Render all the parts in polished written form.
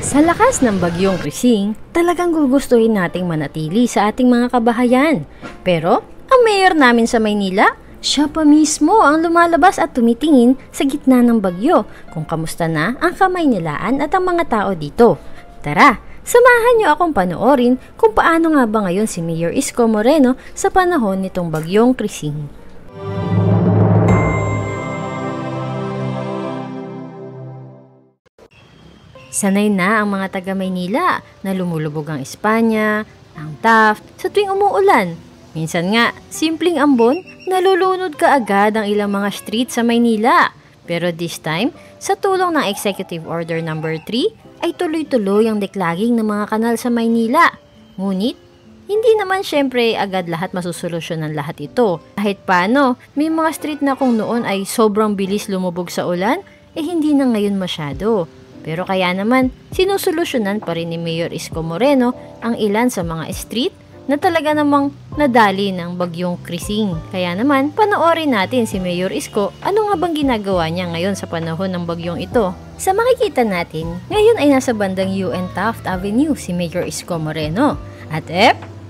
Sa lakas ng bagyong Krising, talagang gugustuhin nating manatili sa ating mga kabahayan. Pero, ang mayor namin sa Maynila, siya pa mismo ang lumalabas at tumitingin sa gitna ng bagyo kung kamusta na ang Kamaynilaan at ang mga tao dito. Tara, samahan niyo akong panoorin kung paano nga ba ngayon si Mayor Isko Moreno sa panahon nitong bagyong Krising. Sanay na ang mga taga Maynila na lumulubog ang Espanya, ang Taft sa tuwing umuulan. Minsan nga, simpleng ambon, nalulunod ka agad ang ilang mga street sa Maynila. Pero this time, sa tulong ng Executive Order No. 3, ay tuloy-tuloy ang declogging ng mga kanal sa Maynila. Ngunit, hindi naman syempre agad lahat masusolusyonan lahat ito. Kahit paano, may mga street na kung noon ay sobrang bilis lumubog sa ulan, hindi na ngayon masyado. Pero kaya naman, sinusolusyonan pa rin ni Mayor Isko Moreno ang ilan sa mga street na talaga namang nadali ng bagyong Krising. Kaya naman, panoorin natin si Mayor Isko ano nga bang ginagawa niya ngayon sa panahon ng bagyong ito. Sa makikita natin, ngayon ay nasa bandang UN Taft Avenue si Mayor Isko Moreno. At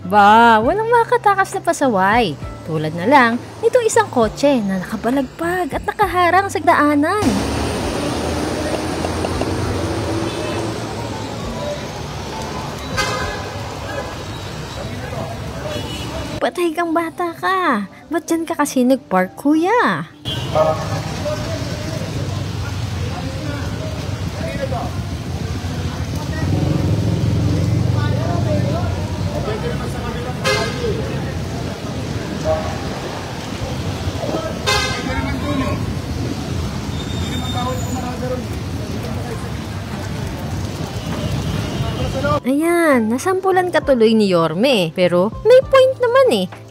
walang makatakas na pasaway. Tulad na lang, nitong isang kotse na nakabalagpag at nakaharang sa daanan. Patay kang bata ka. Ba't dyan ka kasi nagpark, kuya? Ayan, nasampulan ka tuloy ni Yorme. Pero may point naman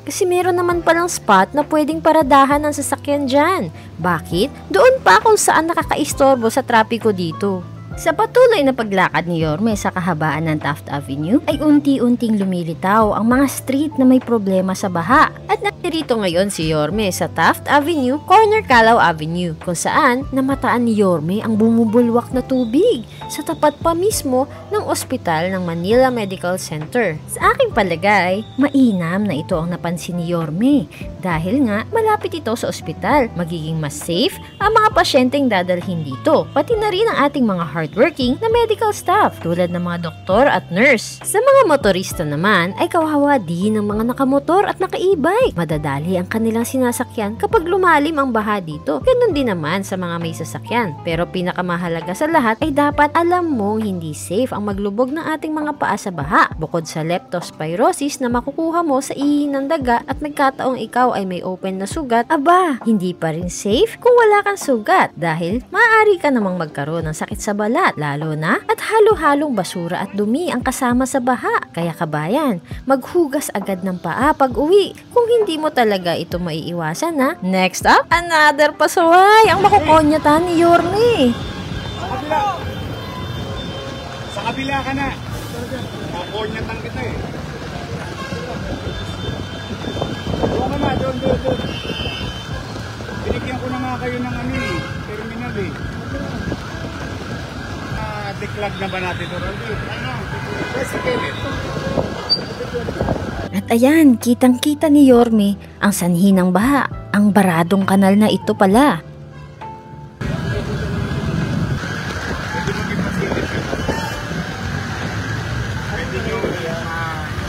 kasi meron naman palang spot na pwedeng paradahan ng sasakyan dyan. Bakit? Doon pa kung saan nakakaistorbo sa trapiko dito. Sa patuloy na paglakad ni Yorme sa kahabaan ng Taft Avenue, ay unti-unting lumilitaw ang mga street na may problema sa baha. At natirito ngayon si Yorme sa Taft Avenue, corner Calao Avenue, kung saan namataan ni Yorme ang bumubulwak na tubig sa tapat pa mismo ng ospital ng Manila Medical Center. Sa aking palagay, mainam na ito ang napansin ni Yorme dahil nga malapit ito sa ospital. Magiging mas safe ang mga pasyenteng dadalhin dito, pati na rin ang ating mga hardworking na medical staff tulad ng mga doktor at nurse. Sa mga motorista naman ay kawawa din ng mga nakamotor at naka-e-bike. Madadali ang kanilang sinasakyan kapag lumalim ang baha dito. Ganun din naman sa mga may sasakyan. Pero pinakamahalaga sa lahat ay dapat alam mong hindi safe ang maglubog ng ating mga paa sa baha. Bukod sa leptospirosis na makukuha mo sa ihi ng daga at nagkataong ikaw ay may open na sugat, hindi pa rin safe kung wala kang sugat dahil maaari ka namang magkaroon ng sakit sa balat, lalo na at halo-halong basura at dumi ang kasama sa baha. Kaya kabayan, maghugas agad ng paa pag uwi kung hindi mo talaga ito maiiwasan na. Next up, another pasaway ang makukonyatan ni Yorme. Sa kabila ka na. Makukonyatan kita Doon ka na, doon. Binigyan ko na nga kayo ng terminal declag na ba natin ito? At ayan, kitang-kita ni Yorme ang sanhi ng baha. Ang baradong kanal na ito pala. Pwede nyo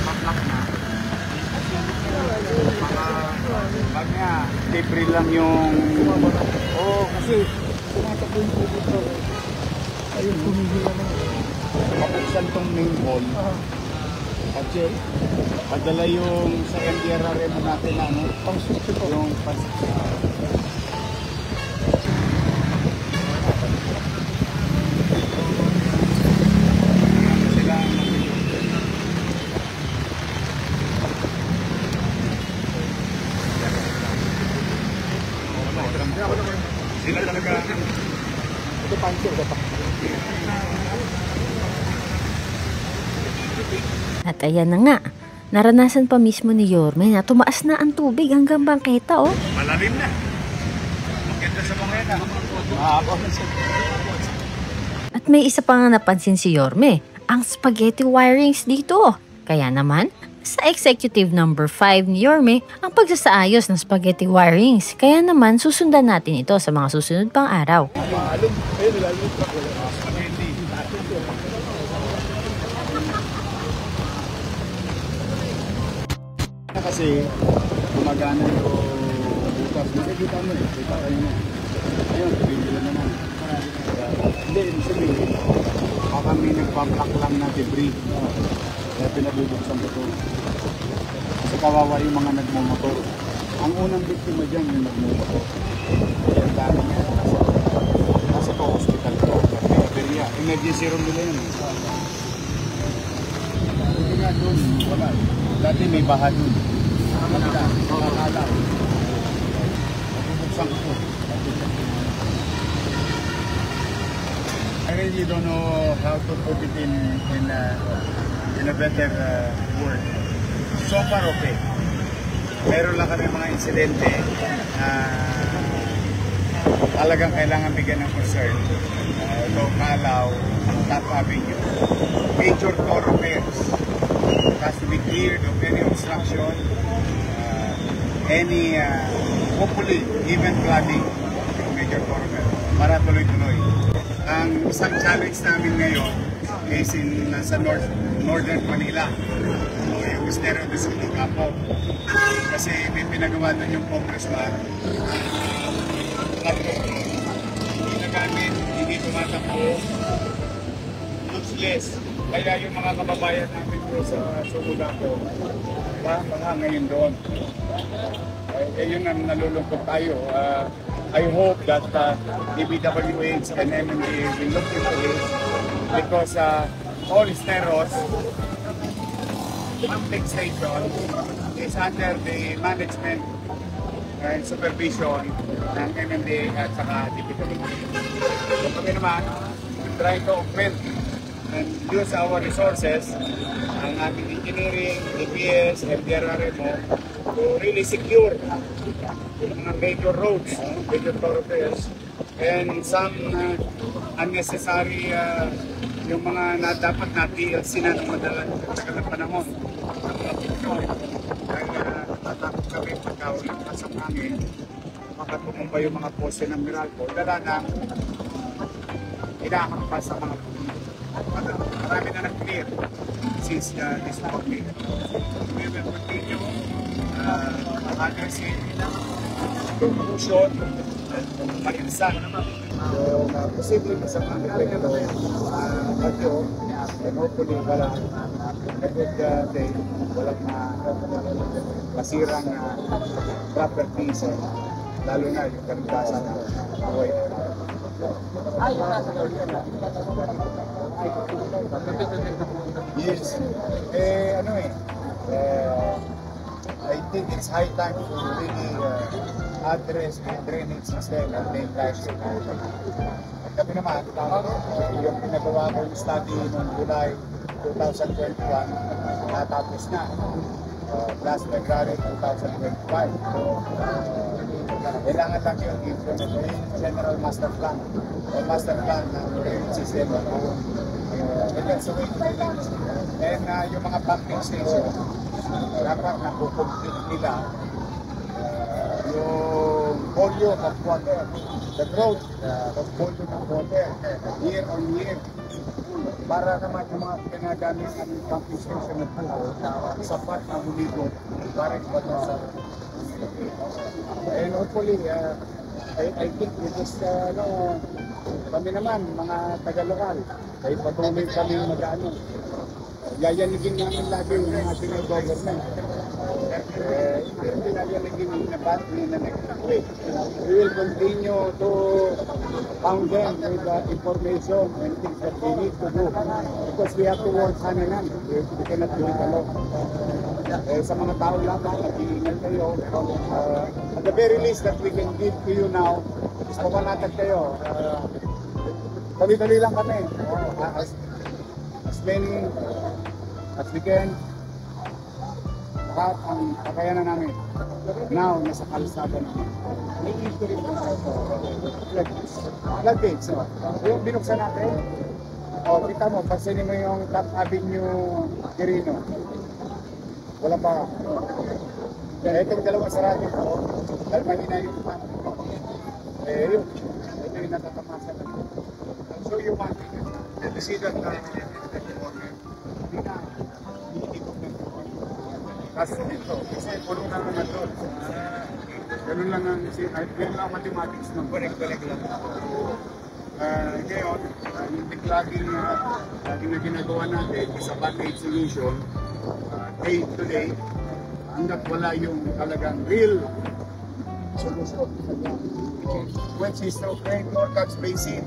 maplak na. Pag nga, debris lang yung... kasi tumatakbo yung dito. Ayun, humihila na. Mapuksan tong main hall. Kasi, padala yung sa MDRRM natin pang-suksyo yung sila talaga. Ito pansin ka pa. At ayan na nga, naranasan pa mismo ni Yorme na tumaas na ang tubig hanggang bangketa Malalim na. Maganda sa bangketa. At At may isa pang napansin si Yorme, ang spaghetti wirings dito. Kaya naman, sa executive number 5 ni Yorme ang pagsasaayos ng spaghetti wirings. Kaya naman susundan natin ito sa mga susunod pang araw. Kasi gumagana yung butas. Makikita mo eh. Kita kayo mo. Ayun, bibila naman. Hindi, sabihin. Baka may nagpa-block lang na debris. Kaya pinabubuksan ko ito. Kasi kawawa yung mga nagmumotor. Ang unang biktima dyan yung nagmumotor. Kaya ang dami nga. Kasi ito hospital ko. Emergency room nila yun. Hindi nga doon. Wala. Dati may baha doon. Nakakalaw. Nabubuksan ko. I really don't know how to put it in a better word. So far okay. Meron lang kami mga insidente na talagang kailangan bigyan ng concern. Ito, Calao, Top Avenue. Major thoroughfares. It has to be cleared of any obstruction, hopefully, even flooding yung major thoroughfare para tuloy-tuloy. Ang isang challenge namin ngayon is nasa northern Manila, yung Estero de Sulicapo. Kasi may pinagawa doon yung congressman. Hindi nagamit, hindi tumatakbo, useless. Kaya yung mga kababayan namin po sa Sulicapo, baka ngayon doon. Yun ang nalulungkot tayo. I hope that DPWH and MMDA will look into this because all Esteros pumping station is under the management and supervision ng MMDA at saka DPWH. So kami naman, try to augment and use our resources, ang aming engineering, DPS, MDRRMO, to really secure yung mga major roads, major thoroughfares, and some unnecessary yung mga dapat na TLC na madalang ng panahon. Kaya natatakot kami pagka ulang pasok namin, makatumumba yung mga poste ng Meralco, dala na inahampas sa mga marami na nag-clear since this morning. We will continue addressing conclusion mag-insan. So, posibleng sa mga epekto bagyo, and hopefully walang good day, walang masirang properties, lalo na yung kaligtasan ng buhay. Yes. I think it's high time to really address the drainage system and make life safer. Kami naman, yung pinagawa ko yung study noong July 2021, natapos na. Last February 2025. So, kailangan lang yung general master plan o master plan ng drainage system. And that's the way to do it. And yung mga pumping station, dapat nakukomplete nila yung volume of water, the growth of volume of water year on year, para naman yung mga pinagamit ng pumping station na buo sapat na buligo para ibato sa and hopefully I think it is kami naman mga taga-lokal ay patuloy kami mag-ano, yayanigin namin lagi yung ating government. Hindi nayanigin na battery na nag-quit. We will continue to pound them with information and things that we need to do because we have to work hand in hand. We cannot do it alone. Sa mga tao lamang, nag-iingat kayo. At the very least that we can give to you now is papanatag kayo. Dali-dali lang kami. As many as we can, lahat ang kakayanan namin. Now, nasa kalsada namin. May issue rin po sa floodgates. Yung binuksan natin, Oh, kita mo, pansinin mo yung Top Avenue Quirino. Wala pa. Kaya itong dalawang sarado ko, dahil mahina yung pan. Eh, yun. Ito yung natatamasa na. So, yung man, decision na hindi na iikot na. Kasi ito, kasi puno na naman doon. Ganun lang ang mathematics ng connect lang. Ngayon, yung laging na ginagawa natin is a band-aid solution day to day hanggat wala yung talagang real solution. Which is to create more catch basin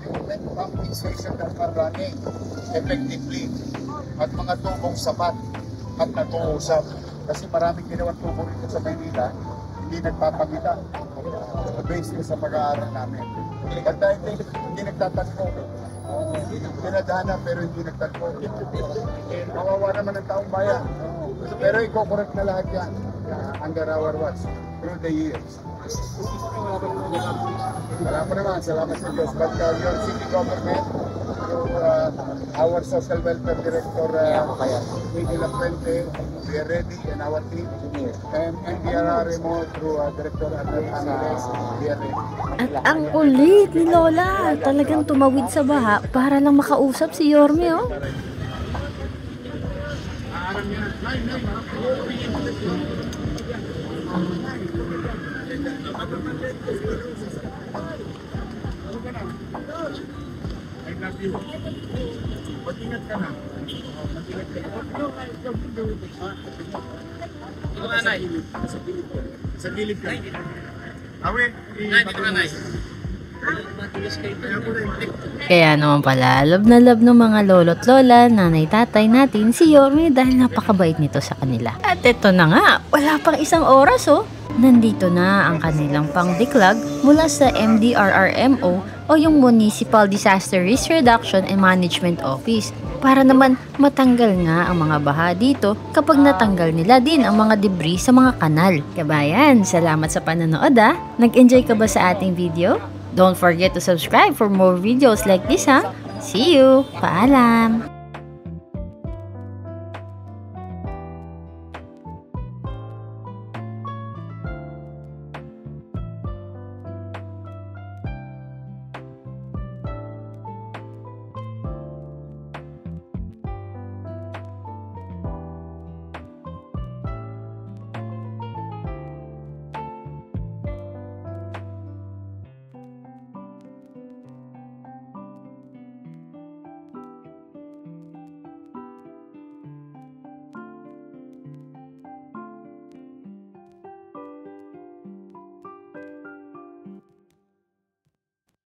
and pumping station that are running effectively at mga tubong sapat at nag-uusap. Kasi maraming ginawang tubo rito sa Maynila, hindi nagpapakita based sa pag-aaral namin. At dahil hindi nagtatanong, pinadhana pero hindi nagtanong. Kawawa naman ang taong bayan. Pero i-correct na lahat yan under our watch through the years. Salamat sa Diyos. But your city government, our social welfare director, Miguel Lafuente, we are ready and our team, and NDRRMO through Director Andres, we are ready. At ang ulit ni Lola, talagang tumawid sa baha para lang makausap si Yorme, oh. I love you. Mag-ingat ka na. Ito nga, Nay. Sa gilid ka. Awe, dito nga, Nay. Kaya naman pala, love na love ng mga lolo't lola, nanay tatay natin si Yorme dahil napakabait nito sa kanila. At ito na nga, wala pang isang oras, oh. Nandito na ang kanilang pangdiklag mula sa MDRRMO o yung Municipal Disaster Risk Reduction and Management Office para naman matanggal nga ang mga baha dito kapag natanggal nila din ang mga debris sa mga kanal. Kabayan, salamat sa panonood ah! Nag-enjoy ka ba sa ating video? Don't forget to subscribe for more videos like this ha! See you! Paalam!